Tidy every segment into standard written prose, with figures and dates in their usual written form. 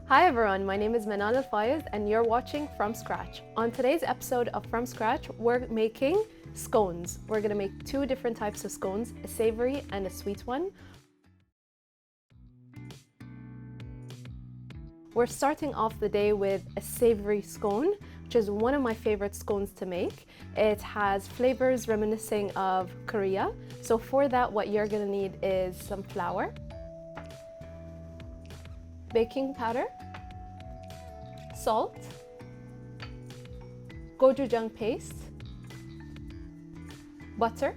Hi everyone, my name is Manan Al-Fayez and you're watching From Scratch. On today's episode of From Scratch, we're making scones. We're gonna make two different types of scones, a savory and a sweet one. We're starting off the day with a savory scone, which is one of my favorite scones to make. It has flavors reminiscing of Korea. So for that, what you're gonna need is some flour, baking powder, salt, gochujang paste, butter,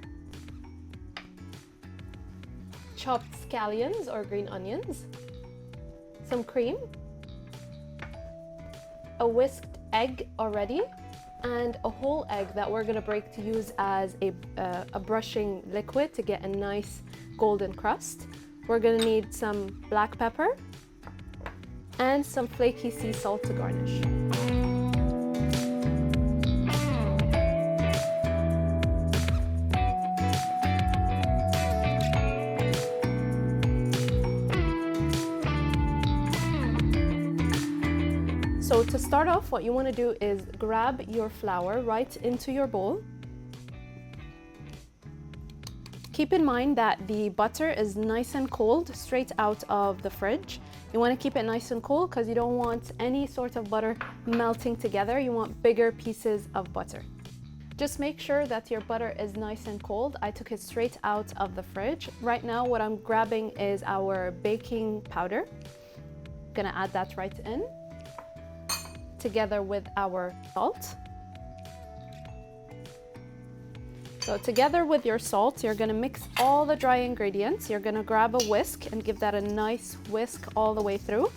chopped scallions or green onions, some cream, a whisked egg already, and a whole egg that we're gonna break to use as a brushing liquid to get a nice golden crust. We're gonna need some black pepper and some flaky sea salt to garnish. So to start off, what you want to do is grab your flour right into your bowl. Keep in mind that the butter is nice and cold, straight out of the fridge. You want to keep it nice and cool because you don't want any sort of butter melting together. You want bigger pieces of butter. Just make sure that your butter is nice and cold. I took it straight out of the fridge. Right now, what I'm grabbing is our baking powder. I'm gonna add that right in, together with our salt. So together with your salt, you're gonna mix all the dry ingredients. You're gonna grab a whisk and give that a nice whisk all the way through.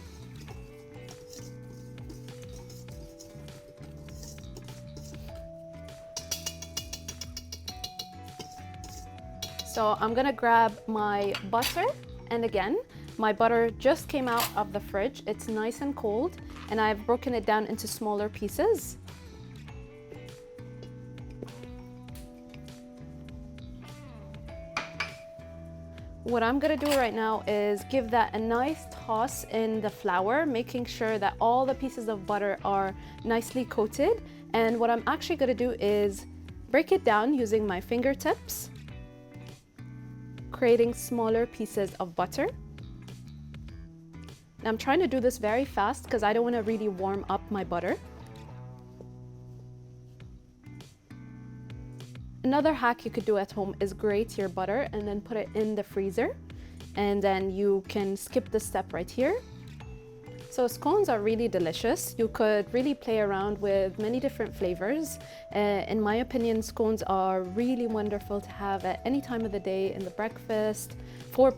So I'm gonna grab my butter, and again, my butter just came out of the fridge. It's nice and cold, and I've broken it down into smaller pieces. What I'm gonna do right now is give that a nice toss in the flour, making sure that all the pieces of butter are nicely coated. And what I'm actually gonna do is break it down using my fingertips, creating smaller pieces of butter. And I'm trying to do this very fast because I don't want to really warm up my butter. Another hack you could do at home is grate your butter and then put it in the freezer, and then you can skip this step right here. So scones are really delicious. You could really play around with many different flavors. In my opinion, scones are really wonderful to have at any time of the day, in the breakfast, for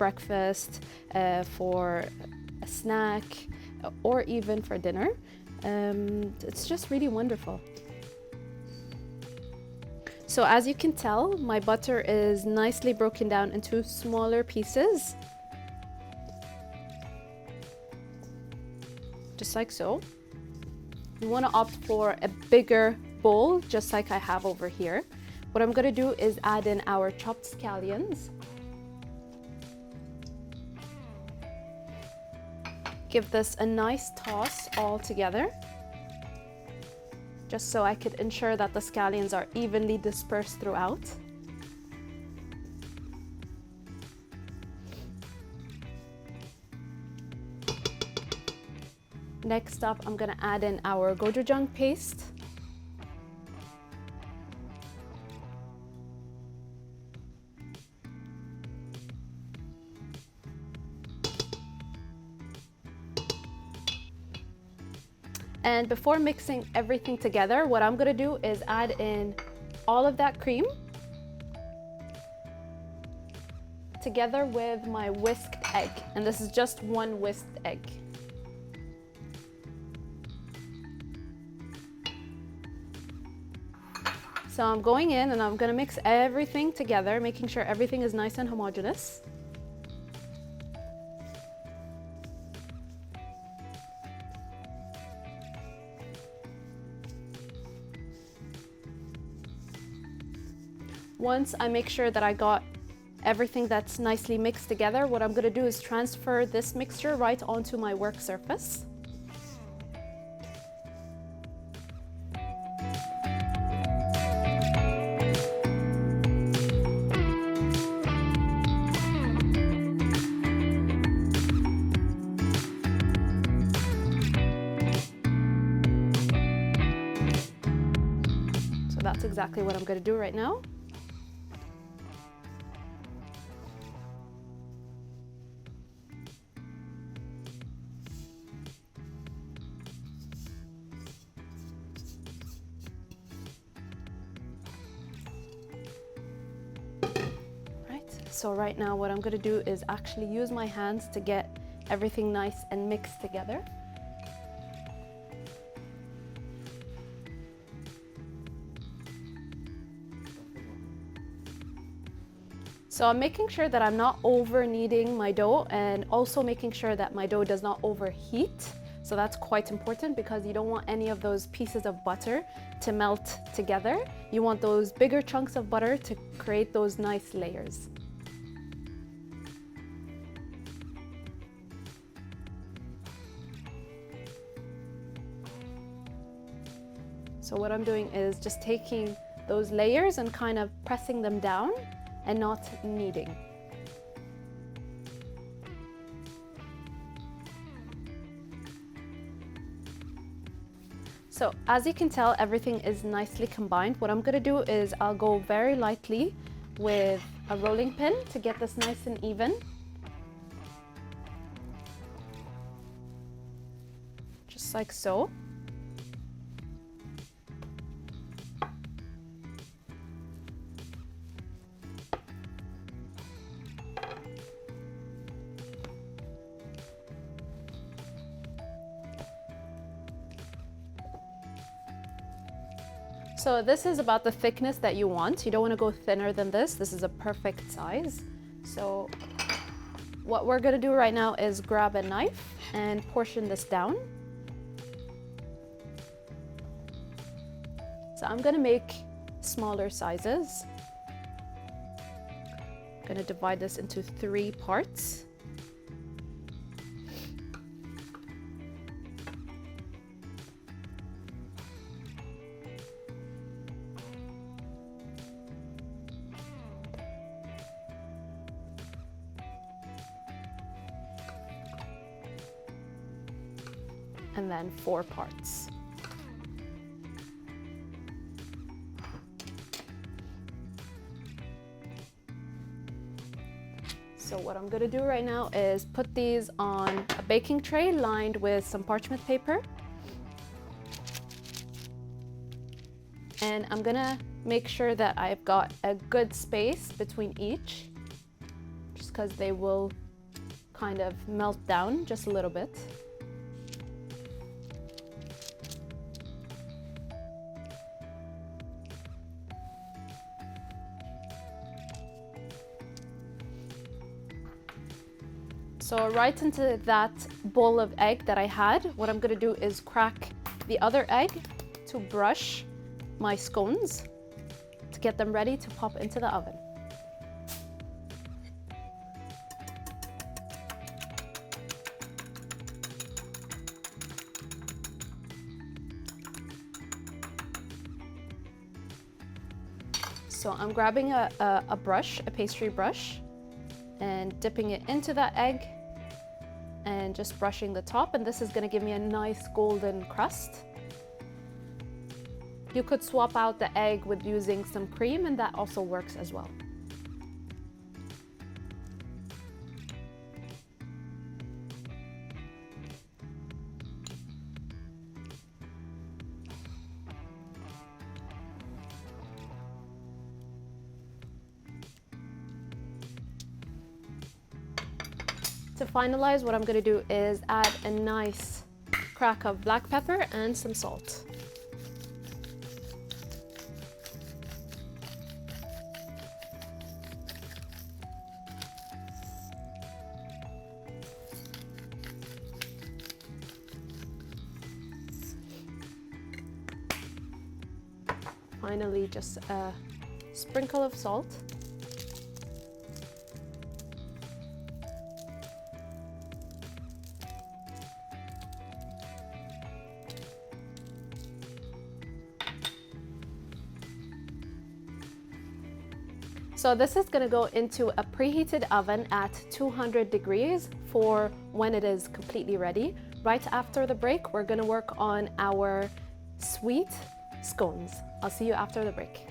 a snack, or even for dinner. It's just really wonderful. So as you can tell, my butter is nicely broken down into smaller pieces. Just like so. You want to opt for a bigger bowl, just like I have over here. What I'm going to do is add in our chopped scallions. Give this a nice toss all together, just so I could ensure that the scallions are evenly dispersed throughout. Next up, I'm gonna add in our gochujang paste. And before mixing everything together, what I'm gonna do is add in all of that cream together with my whisked egg. And this is just one whisked egg. So I'm going in and I'm gonna mix everything together, making sure everything is nice and homogeneous. Once I make sure that I got everything that's nicely mixed together, what I'm going to do is transfer this mixture right onto my work surface. that's exactly what I'm going to do right now. So right now what I'm going to do is actually use my hands to get everything nice and mixed together. So I'm making sure that I'm not over kneading my dough, and also making sure that my dough does not overheat. So that's quite important, because you don't want any of those pieces of butter to melt together. You want those bigger chunks of butter to create those nice layers. So what I'm doing is just taking those layers and kind of pressing them down and not kneading. So as you can tell, everything is nicely combined. What I'm gonna do is I'll go very lightly with a rolling pin to get this nice and even. Just like so. So this is about the thickness that you want. You don't want to go thinner than this. This is a perfect size. So what we're going to do right now is grab a knife and portion this down. So I'm going to make smaller sizes. I'm going to divide this into 3 parts. And then 4 parts. So what I'm gonna do right now is put these on a baking tray lined with some parchment paper. And I'm gonna make sure that I've got a good space between each, just because they will kind of melt down just a little bit. So right into that bowl of egg that I had, what I'm gonna do is crack the other egg to brush my scones to get them ready to pop into the oven. So I'm grabbing a brush, a pastry brush, and dipping it into that egg and just brushing the top, and this is going to give me a nice golden crust. You could swap out the egg with using some cream, and that also works as well. To finalize, what I'm going to do is add a nice crack of black pepper and some salt. Finally, just a sprinkle of salt. So this is going to go into a preheated oven at 200 degrees for when it is completely ready. Right after the break, we're going to work on our sweet scones. I'll see you after the break.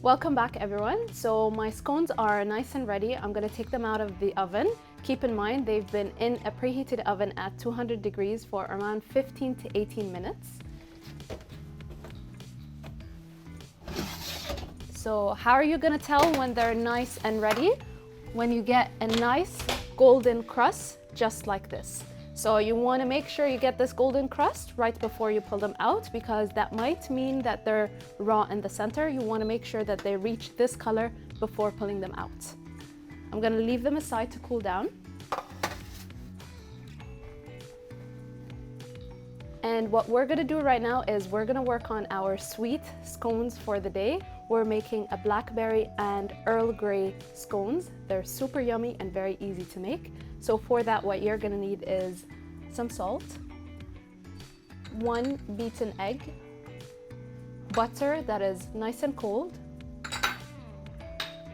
Welcome back, everyone. So my scones are nice and ready. I'm gonna take them out of the oven. Keep in mind, they've been in a preheated oven at 200 degrees for around 15 to 18 minutes. So how are you gonna tell when they're nice and ready? When you get a nice golden crust, just like this. So you wanna make sure you get this golden crust right before you pull them out, because that might mean that they're raw in the center. You wanna make sure that they reach this color before pulling them out. I'm gonna leave them aside to cool down. And what we're gonna do right now is we're gonna work on our sweet scones for the day. We're making a blackberry and Earl Grey scones. They're super yummy and very easy to make. So for that, what you're gonna need is some salt, 1 beaten egg, butter that is nice and cold,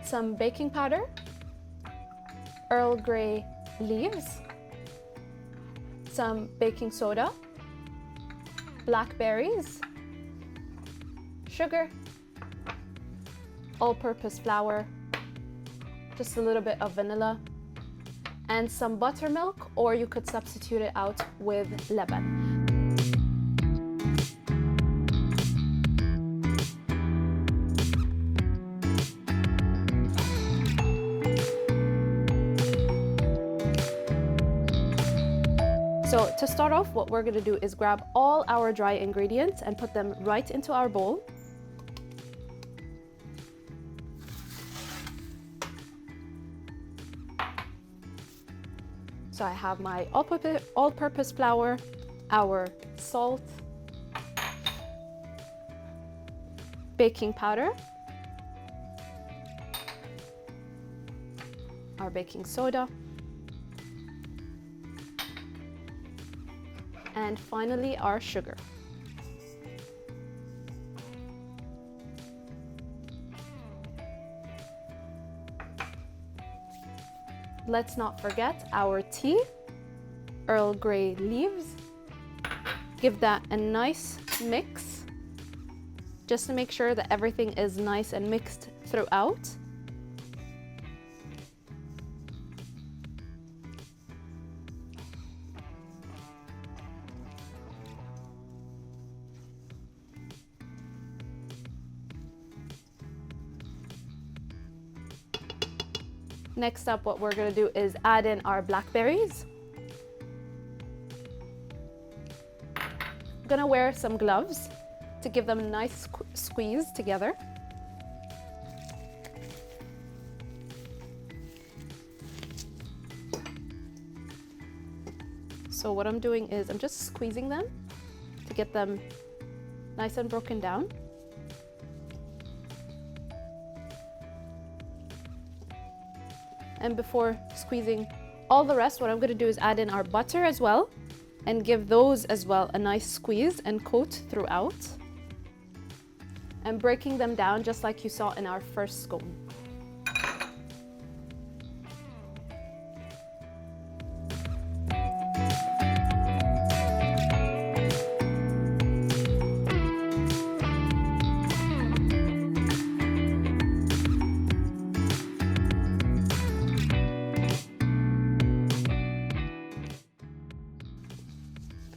some baking powder, Earl Grey leaves, some baking soda, blackberries, sugar, all-purpose flour, just a little bit of vanilla, and some buttermilk, or you could substitute it out with leban. So to start off, what we're gonna do is grab all our dry ingredients and put them right into our bowl. So I have my all-purpose flour, our salt, baking powder, our baking soda, and finally our sugar. Let's not forget our tea, Earl Grey leaves. Give that a nice mix, just to make sure that everything is nice and mixed throughout. Next up, what we're gonna do is add in our blackberries. I'm gonna wear some gloves to give them a nice squeeze together. So what I'm doing is I'm just squeezing them to get them nice and broken down. And before squeezing all the rest, what I'm gonna do is add in our butter as well and give those as well a nice squeeze and coat throughout. And breaking them down just like you saw in our first scone.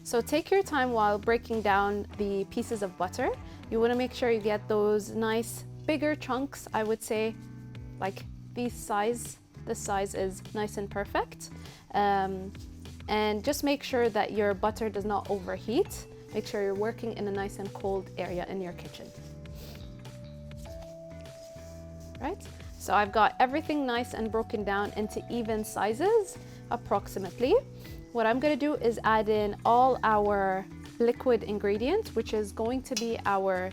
So take your time while breaking down the pieces of butter. You want to make sure you get those nice bigger chunks, I would say, like this size is nice and perfect. And just make sure that your butter does not overheat. Make sure you're working in a nice and cold area in your kitchen. Right? So I've got everything nice and broken down into even sizes, approximately. What I'm gonna do is add in all our liquid ingredient, which is going to be our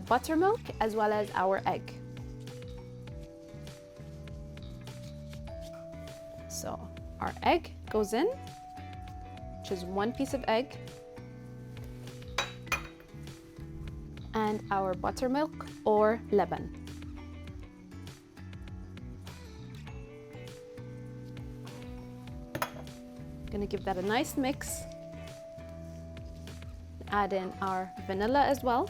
buttermilk as well as our egg. So our egg goes in, which is 1 piece of egg, and our buttermilk or leban. Gonna give that a nice mix. Add in our vanilla as well.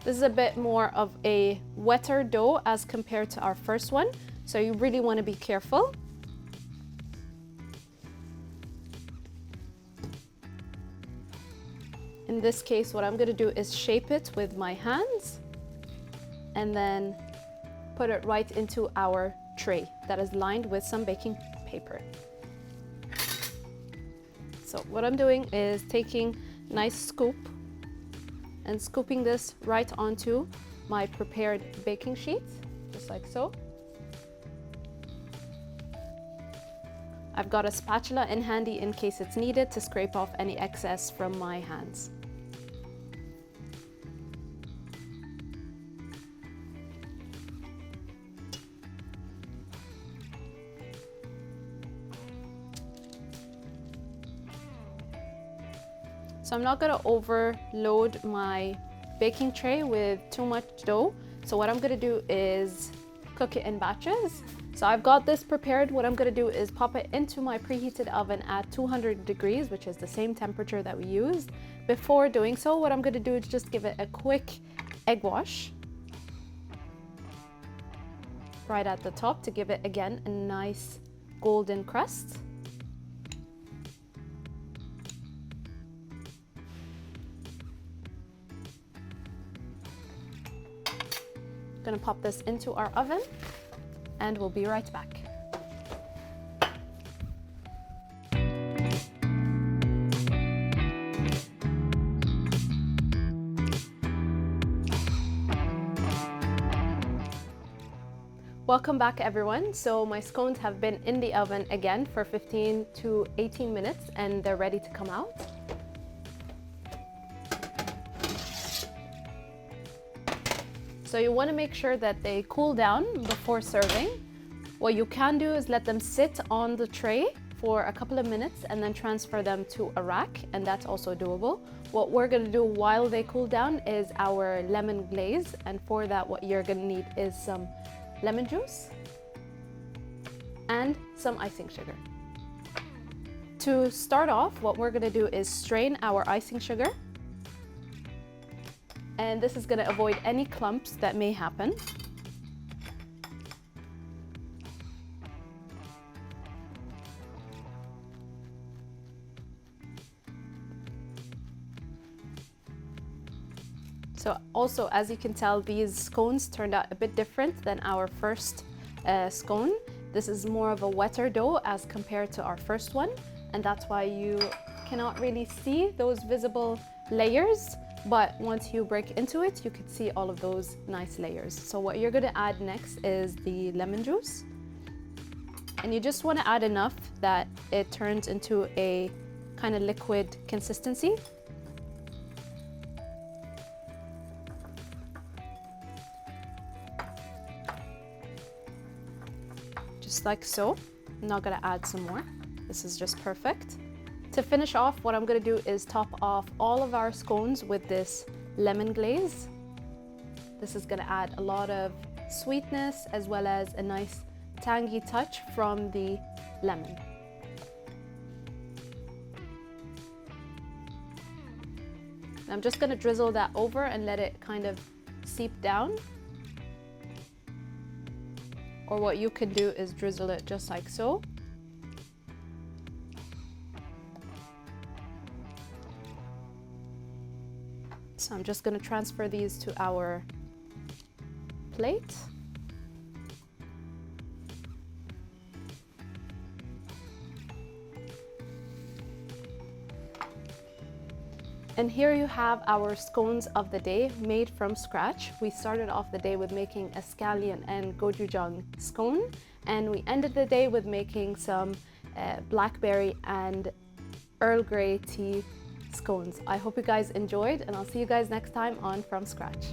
This is a bit more of a wetter dough as compared to our first one, so you really want to be careful. In this case, what I'm going to do is shape it with my hands and then put it right into our tray that is lined with some baking paper. So what I'm doing is taking a nice scoop and scooping this right onto my prepared baking sheet, just like so. I've got a spatula in handy in case it's needed to scrape off any excess from my hands. So I'm not gonna overload my baking tray with too much dough. So what I'm gonna do is cook it in batches. So I've got this prepared. What I'm gonna do is pop it into my preheated oven at 200 degrees, which is the same temperature that we used. Before doing so, what I'm gonna do is just give it a quick egg wash right at the top to give it, again, a nice golden crust. Gonna pop this into our oven and we'll be right back. Welcome back, everyone. So my scones have been in the oven again for 15 to 18 minutes and they're ready to come out. So you want to make sure that they cool down before serving. What you can do is let them sit on the tray for a couple of minutes and then transfer them to a rack, and that's also doable. What we're going to do while they cool down is our lemon glaze, and for that what you're going to need is some lemon juice and some icing sugar. To start off, what we're going to do is strain our icing sugar. And this is going to avoid any clumps that may happen. So also, as you can tell, these scones turned out a bit different than our first scone. This is more of a wetter dough as compared to our first one, and that's why you cannot really see those visible layers. But once you break into it, you can see all of those nice layers. So what you're gonna add next is the lemon juice. And you just wanna add enough that it turns into a kind of liquid consistency. Just like so. I'm not gonna add some more. This is just perfect. To finish off, what I'm gonna do is top off all of our scones with this lemon glaze. This is gonna add a lot of sweetness as well as a nice tangy touch from the lemon. And I'm just gonna drizzle that over and let it kind of seep down. Or what you can do is drizzle it just like so. So I'm just going to transfer these to our plate. And here you have our scones of the day made from scratch. We started off the day with making a scallion and gochujang scone, and we ended the day with making some blackberry and Earl Grey tea scones. I hope you guys enjoyed, and I'll see you guys next time on From Scratch.